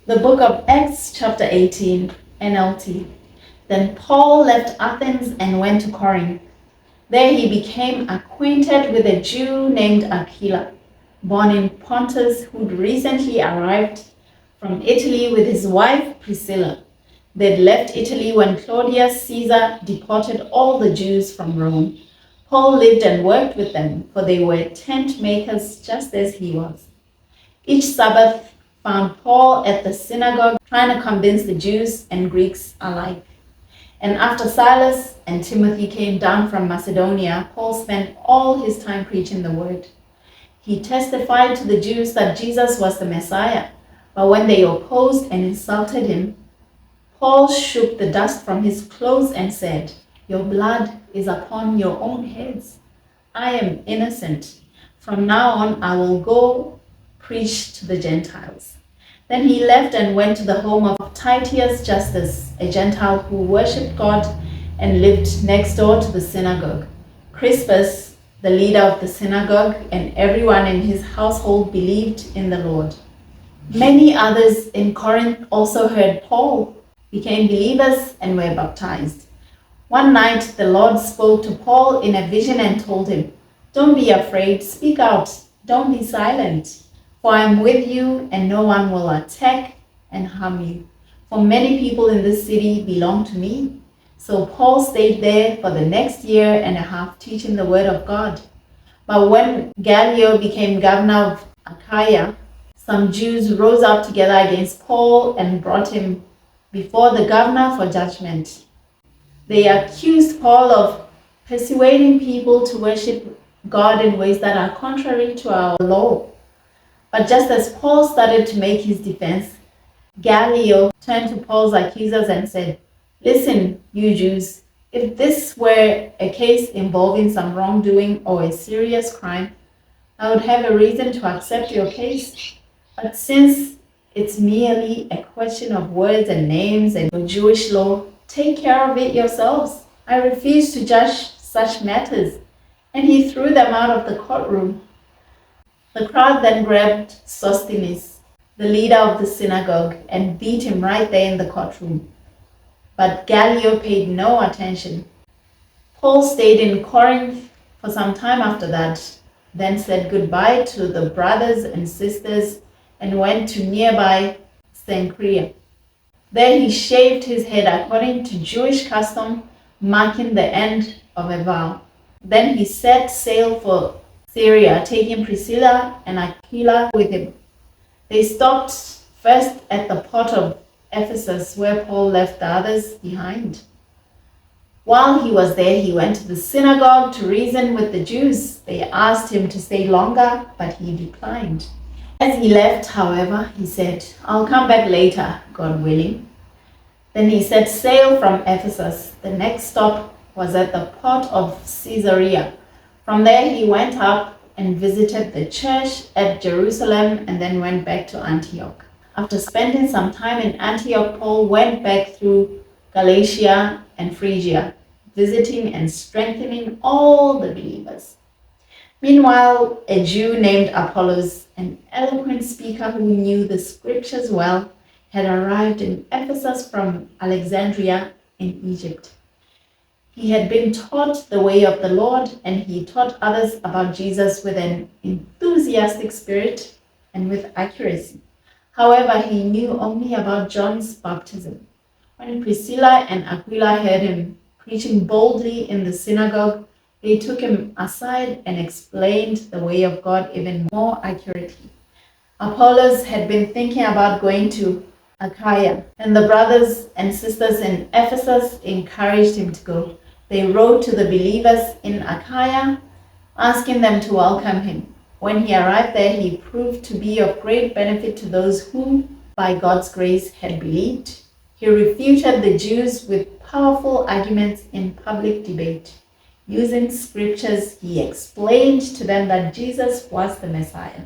The book of Acts, chapter 18, NLT. Then Paul left Athens and went to Corinth. There he became acquainted with a Jew named Aquila, born in Pontus, who'd recently arrived from Italy with his wife Priscilla. They'd left Italy when Claudius Caesar deported all the Jews from Rome. Paul lived and worked with them, for they were tent makers just as he was. Each Sabbath found Paul at the synagogue trying to convince the Jews and Greeks alike. And after Silas and Timothy came down from Macedonia, Paul spent all his time preaching the word. He testified to the Jews that Jesus was the Messiah, but when they opposed and insulted him, Paul shook the dust from his clothes and said, "Your blood is upon your own heads. I am innocent. From now on I will go preach to the Gentiles." Then he left and went to the home of Titius Justus, a Gentile who worshipped God and lived next door to the synagogue. Crispus, the leader of the synagogue, and everyone in his household believed in the Lord. Many others in Corinth also heard Paul, became believers, and were baptized. One night the Lord spoke to Paul in a vision and told him, "Don't be afraid, speak out, don't be silent. For I am with you, and no one will attack and harm you. For many people in this city belong to me." So Paul stayed there for the next year and a half teaching the word of God. But when Gallio became governor of Achaia, some Jews rose up together against Paul and brought him before the governor for judgment. They accused Paul of persuading people to worship God in ways that are contrary to our law. But just as Paul started to make his defense, Gallio turned to Paul's accusers and said, "Listen, you Jews, if this were a case involving some wrongdoing or a serious crime, I would have a reason to accept your case. But since it's merely a question of words and names and Jewish law, take care of it yourselves. I refuse to judge such matters." And he threw them out of the courtroom. The crowd then grabbed Sosthenes, the leader of the synagogue, and beat him right there in the courtroom. But Gallio paid no attention. Paul stayed in Corinth for some time after that, then said goodbye to the brothers and sisters and went to nearby Cenchrea. There he shaved his head according to Jewish custom, marking the end of a vow. Then he set sail for Syria, taking Priscilla and Aquila with him. They stopped first at the port of Ephesus, where Paul left the others behind. While he was there, he went to the synagogue to reason with the Jews. They asked him to stay longer, but he declined. As he left, however, he said, "I'll come back later, God willing." Then he set sail from Ephesus. The next stop was at the port of Caesarea. From there he went up and visited the church at Jerusalem and then went back to Antioch. After spending some time in Antioch, Paul went back through Galatia and Phrygia, visiting and strengthening all the believers. Meanwhile, a Jew named Apollos, an eloquent speaker who knew the scriptures well, had arrived in Ephesus from Alexandria in Egypt. He had been taught the way of the Lord, and he taught others about Jesus with an enthusiastic spirit and with accuracy. However, he knew only about John's baptism. When Priscilla and Aquila heard him preaching boldly in the synagogue, they took him aside and explained the way of God even more accurately. Apollos had been thinking about going to Achaia, and the brothers and sisters in Ephesus encouraged him to go. They wrote to the believers in Achaia, asking them to welcome him. When he arrived there, he proved to be of great benefit to those who, by God's grace, had believed. He refuted the Jews with powerful arguments in public debate. Using scriptures, he explained to them that Jesus was the Messiah.